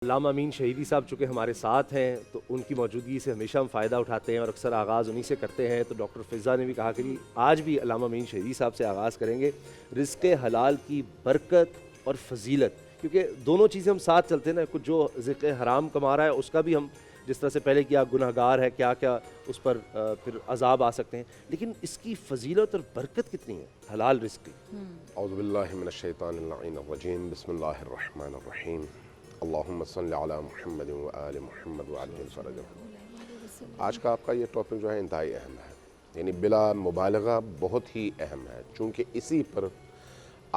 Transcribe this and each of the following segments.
علامہ امین شہیدی صاحب چونکہ ہمارے ساتھ ہیں تو ان کی موجودگی سے ہمیشہ ہم فائدہ اٹھاتے ہیں اور اکثر آغاز انہی سے کرتے ہیں. تو ڈاکٹر فضا نے بھی کہا کہ آج بھی علامہ امین شہیدی صاحب سے آغاز کریں گے. رزق حلال کی برکت اور فضیلت، کیونکہ دونوں چیزیں ہم ساتھ چلتے ہیں نا. کچھ جو رزق حرام کما رہا ہے اس کا بھی ہم جس طرح سے پہلے کیا گناہ گار ہے، کیا کیا اس پر پھر عذاب آ سکتے ہیں، لیکن اس کی فضیلت اور برکت کتنی ہے حلال رزق کی. اعوذ باللہ من الشیطان اللعین الرجیم، بسم اللہ الرحمن الرحیم، اللہم صلی علی محمد و آل محمد وعجل فرجہ. آج کا آپ کا یہ ٹاپک جو ہے انتہائی اہم ہے، یعنی بلا مبالغہ بہت ہی اہم ہے، چونکہ اسی پر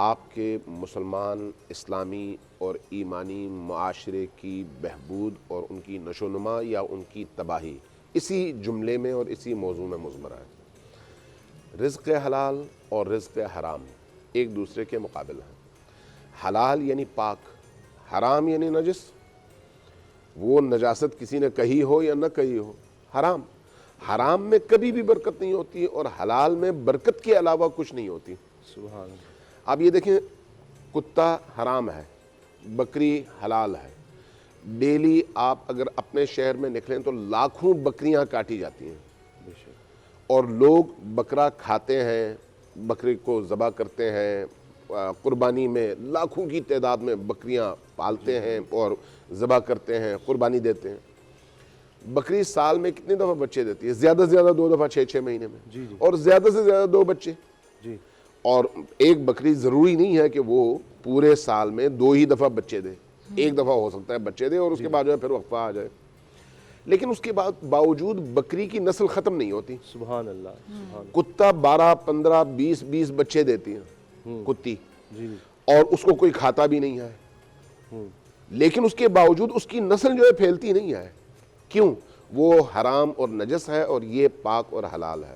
آپ کے مسلمان اسلامی اور ایمانی معاشرے کی بہبود اور ان کی نشو و نما یا ان کی تباہی اسی جملے میں اور اسی موضوع میں مضمر ہے. رزق حلال اور رزق حرام ایک دوسرے کے مقابل ہیں. حلال یعنی پاک، حرام یعنی نجس. وہ نجاست کسی نے کہی ہو یا نہ کہی ہو، حرام میں کبھی بھی برکت نہیں ہوتی اور حلال میں برکت کے علاوہ کچھ نہیں ہوتی. سبحان اللہ. آپ یہ دیکھیں، کتا حرام ہے، بکری حلال ہے. ڈیلی آپ اگر اپنے شہر میں نکلیں تو لاکھوں بکریاں کاٹی جاتی ہیں، اور لوگ بکرا کھاتے ہیں، بکری کو ذبح کرتے ہیں. قربانی میں لاکھوں کی تعداد میں بکریاں پالتے ہیں اور ذبح کرتے ہیں، قربانی دیتے ہیں. بکری سال میں کتنی دفعہ بچے دیتی ہے؟ زیادہ سے زیادہ 2 دفعہ 6 مہینے میں، اور زیادہ سے زیادہ 2 بچے. اور ایک بکری ضروری نہیں ہے کہ وہ پورے سال میں 2 ہی دفعہ بچے دے. ایک دفعہ ہو سکتا ہے بچے دے اور اس کے بعد جو ہے پھر وقفہ آ جائے. لیکن اس کے باوجود بکری کی نسل ختم نہیں ہوتی. سبحان اللہ. کتا 12 15 20 بچے دیتی ہیں کتی، اور اس کو کوئی کھاتا بھی نہیں ہے، لیکن اس کے باوجود اس کی نسل جو ہے پھیلتی نہیں ہے. کیوں؟ وہ حرام اور نجس ہے اور یہ پاک اور حلال ہے.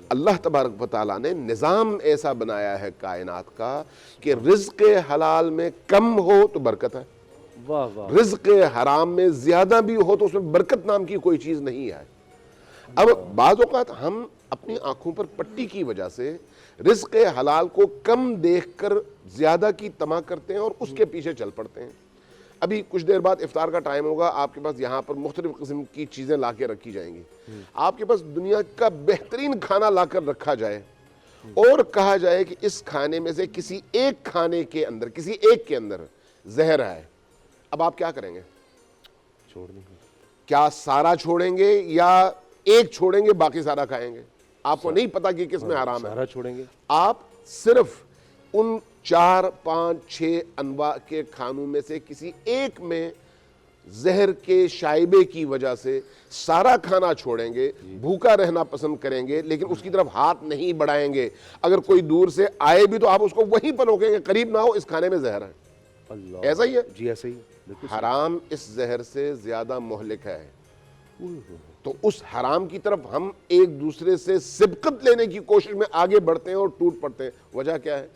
اللہ تبارک و تعالیٰ نے نظام ایسا بنایا ہے کائنات کا کہ رزق حلال میں کم ہو تو برکت ہے، رزق حرام میں زیادہ بھی ہو تو اس میں برکت نام کی کوئی چیز نہیں ہے. اب بعض اوقات ہم اپنی آنکھوں پر پٹی کی وجہ سے رزق حلال کو کم دیکھ کر زیادہ کی طمع کرتے ہیں اور اس کے پیچھے چل پڑتے ہیں. ابھی کچھ دیر بعد افطار کا ٹائم ہوگا، آپ کے پاس یہاں پر مختلف قسم کی چیزیں لا کے رکھی جائیں گی. آپ کے پاس دنیا کا بہترین کھانا لا کر رکھا جائے اور کہا جائے کہ اس کھانے میں سے کسی ایک کھانے کے اندر، کسی ایک کے اندر زہر ہے. اب آپ کیا کریں گے؟ کیا سارا چھوڑیں گے یا ایک چھوڑیں گے باقی سارا کھائیں گے؟ آپ کو نہیں پتا کہ کس میں حرام ہے. سارا چھوڑیں گے. آپ صرف ان 4 5 6 انواع کے کھانوں میں سے کسی ایک میں زہر کے شائبے کی وجہ سے سارا کھانا چھوڑیں گے، بھوکا رہنا پسند کریں گے، لیکن اس کی طرف ہاتھ نہیں بڑھائیں گے. اگر کوئی دور سے آئے بھی تو آپ اس کو وہیں پر روکیں گے، قریب نہ ہو، اس کھانے میں زہر ہے. ایسا ہی ہے. جی ایسا ہی. حرام اس زہر سے زیادہ مہلک ہے. تو اس حرام کی طرف ہم ایک دوسرے سے سبقت لینے کی کوشش میں آگے بڑھتے ہیں اور ٹوٹ پڑتے ہیں. وجہ کیا ہے؟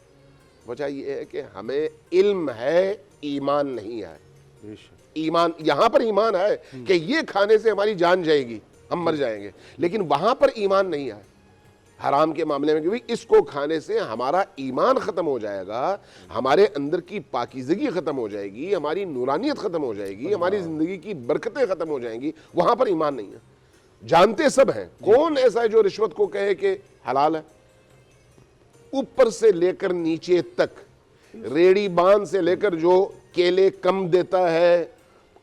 وجہ یہ ہے کہ ہمیں علم ہے، ایمان نہیں ہے. ایمان یہاں پر ایمان ہے کہ یہ کھانے سے ہماری جان جائے گی، ہم مر جائیں گے، لیکن وہاں پر ایمان نہیں ہے حرام کے معاملے میں، کہ اس کو کھانے سے ہمارا ایمان ختم ہو جائے گا، ہمارے اندر کی پاکیزگی ختم ہو جائے گی، ہماری نورانیت ختم ہو جائے گی، ہماری زندگی کی برکتیں ختم ہو جائیں گی. وہاں پر ایمان نہیں ہے. جانتے سب ہیں. کون ایسا ہے جو رشوت کو کہے کہ حلال ہے؟ اوپر سے لے کر نیچے تک، ریڑی بان سے لے کر جو کیلے کم دیتا ہے،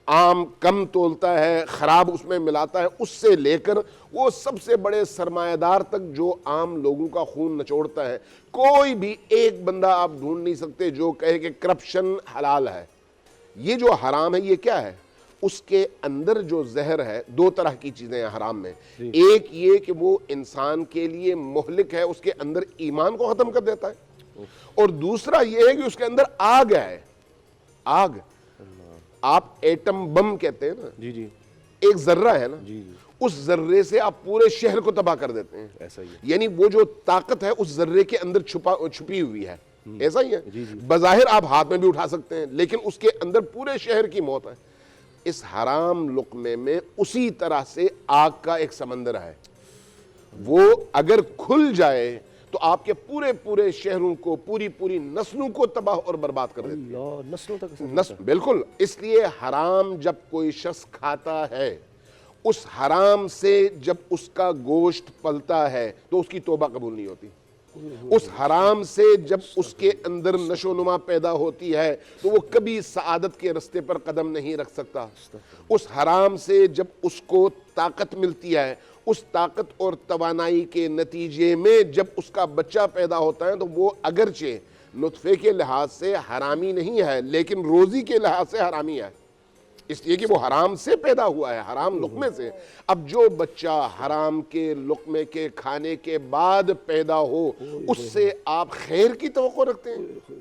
آم کم تولتا ہے، خراب اس میں ملاتا ہے، اس سے لے کر وہ سب سے بڑے سرمایہ دار تک جو عام لوگوں کا خون نچوڑتا ہے، کوئی بھی ایک بندہ آپ ڈھونڈ نہیں سکتے جو کہے کہ کرپشن حلال ہے. یہ جو حرام ہے یہ کیا ہے؟ اس کے اندر جو زہر ہے، 2 طرح کی چیزیں ہیں حرام میں. ایک یہ کہ وہ انسان کے لیے مہلک ہے، اس کے اندر ایمان کو ختم کر دیتا ہے، اور دوسرا یہ ہے کہ اس کے اندر آگ ہے. آگ آپ ایٹم بم کہتے ہیں نا، ایک ذرہ ہے نا، اس ذرے سے آپ پورے شہر کو تباہ کر دیتے ہیں. ایسا ہی ہے. یعنی وہ جو طاقت ہے اس ذرے کے اندر چھپی ہوئی ہے. ایسا ہی ہے. بظاہر آپ ہاتھ میں بھی اٹھا سکتے ہیں، لیکن اس کے اندر پورے شہر کی موت ہے. اس حرام لقمے میں اسی طرح سے آگ کا ایک سمندر ہے. وہ اگر کھل جائے تو آپ کے پورے پورے شہروں کو، پوری پوری نسلوں کو تباہ اور برباد کر دیتی ہے۔ اللہ، نسلوں تک بالکل، اس لیے حرام جب کوئی شخص کھاتا ہے، اس حرام سے جب اس کا گوشت پلتا ہے تو اس کی توبہ قبول نہیں ہوتی۔ اس حرام سے جب اس کے اندر نشو و نما پیدا ہوتی ہے تو وہ کبھی سعادت کے رستے پر قدم نہیں رکھ سکتا۔ اس حرام سے جب اس کو طاقت ملتی ہے، اس طاقت اور توانائی کے نتیجے میں جب اس کا بچہ پیدا ہوتا ہے تو وہ اگرچہ نطفے کے لحاظ سے حرامی نہیں ہے لیکن روزی کے لحاظ سے حرامی ہے، اس لیے کہ وہ حرام سے پیدا ہوا ہے، حرام لقمے سے۔ اب جو بچہ حرام کے لقمے کے کھانے کے بعد پیدا ہو، اس سے آپ خیر کی توقع رکھتے ہیں؟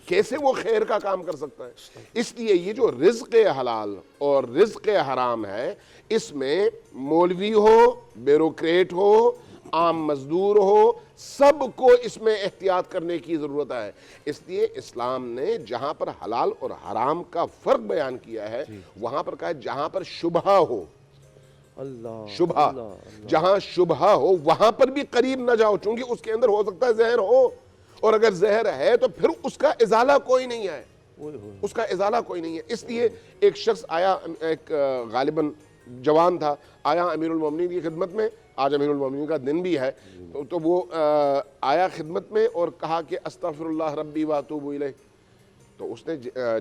کیسے وہ خیر کا کام کر سکتا ہے؟ اس لیے یہ جو رزق حلال اور رزق حرام ہے، اس میں مولوی ہو، بیوروکریٹ ہو، عام مزدور ہو، سب کو اس میں احتیاط کرنے کی ضرورت ہے۔ اس لیے اسلام نے جہاں پر حلال اور حرام کا فرق بیان کیا ہے، وہاں پر کہا ہے جہاں پر شبہ ہو، اللہ، شبہ، جہاں شبہ ہو وہاں پر بھی قریب نہ جاؤ، چونکہ اس کے اندر ہو سکتا ہے زہر ہو، اور اگر زہر ہے تو پھر اس کا ازالہ کوئی نہیں ہے، اس کا ازالہ کوئی نہیں ہے۔ اس لیے ایک شخص آیا، ایک غالباً جوان تھا، آیا امیر المومنین کی خدمت میں، آج امیر المومنین کا دن بھی ہے، تو وہ آیا خدمت میں اور کہا کہ استغفر اللہ ربی واتوب الیہ۔ تو اس نے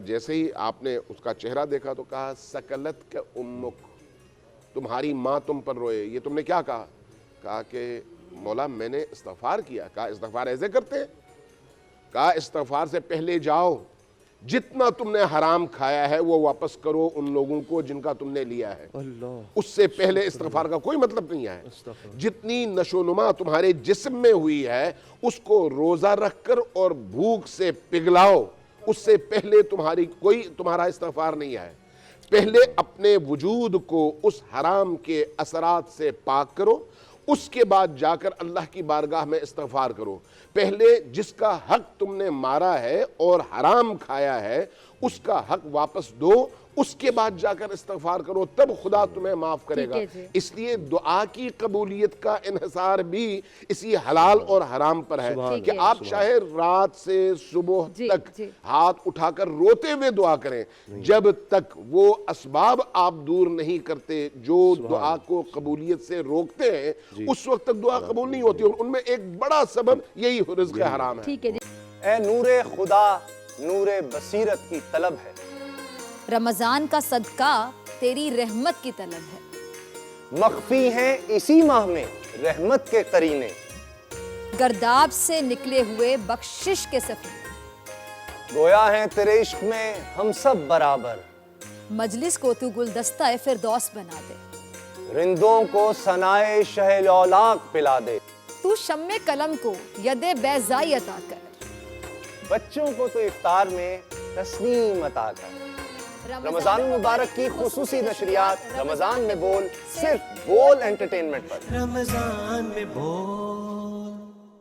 جیسے ہی آپ نے اس کا چہرہ دیکھا تو کہا سکلت کا امک، تمہاری ماں تم پر روئے، یہ تم نے کیا کہا؟ کہا کہ مولا میں نے استغفار کیا۔ کہا استغفار ایسے کرتے ہیں؟ کہا استغفار سے پہلے جاؤ، جتنا تم نے حرام کھایا ہے وہ واپس کرو ان لوگوں کو جن کا تم نے لیا ہے، اس سے پہلے استغفار کا کوئی مطلب نہیں ہے۔ جتنی نشو نما تمہارے جسم میں ہوئی ہے اس کو روزہ رکھ کر اور بھوک سے پگھلاؤ، اس سے پہلے تمہارا استغفار نہیں ہے۔ پہلے اپنے وجود کو اس حرام کے اثرات سے پاک کرو، اس کے بعد جا کر اللہ کی بارگاہ میں استغفار کرو۔ پہلے جس کا حق تم نے مارا ہے اور حرام کھایا ہے اس کا حق واپس دو، اس کے بعد جا کر استغفار کرو، تب خدا تمہیں معاف کرے گا۔ اس لیے دعا کی قبولیت کا انحصار بھی اسی حلال اور حرام پر ہے کہ آپ چاہے رات سے صبح تک ہاتھ اٹھا کر روتے ہوئے دعا کریں، جب تک وہ اسباب آپ دور نہیں کرتے جو دعا کو قبولیت سے روکتے ہیں اس وقت تک دعا قبول نہیں ہوتی، اور ان میں ایک بڑا سبب یہی رزق حرام ہے۔ اے نور خدا، نور بصیرت کی طلب ہے، رمضان کا صدقہ تیری رحمت کی طلب ہے، مخفی ہیں اسی ماہ میں رحمت کے قرینے، گرداب سے نکلے ہوئے بخشش کے سفیر، گویا ہیں تیرے عشق میں ہم سب برابر، مجلس کو تو گلدستہ فردوس بنا دے، رندوں کو ثنائے شہ لولاک پلا دے، تو شمع قلم کو ید بیضائی عطا کر، بچوں کو تو افطار میں تسنیم عطا کر۔ رمضان مبارک کی خصوصی نشریات رمضان میں بول، صرف بول انٹرٹینمنٹ پر۔ رمضان میں بول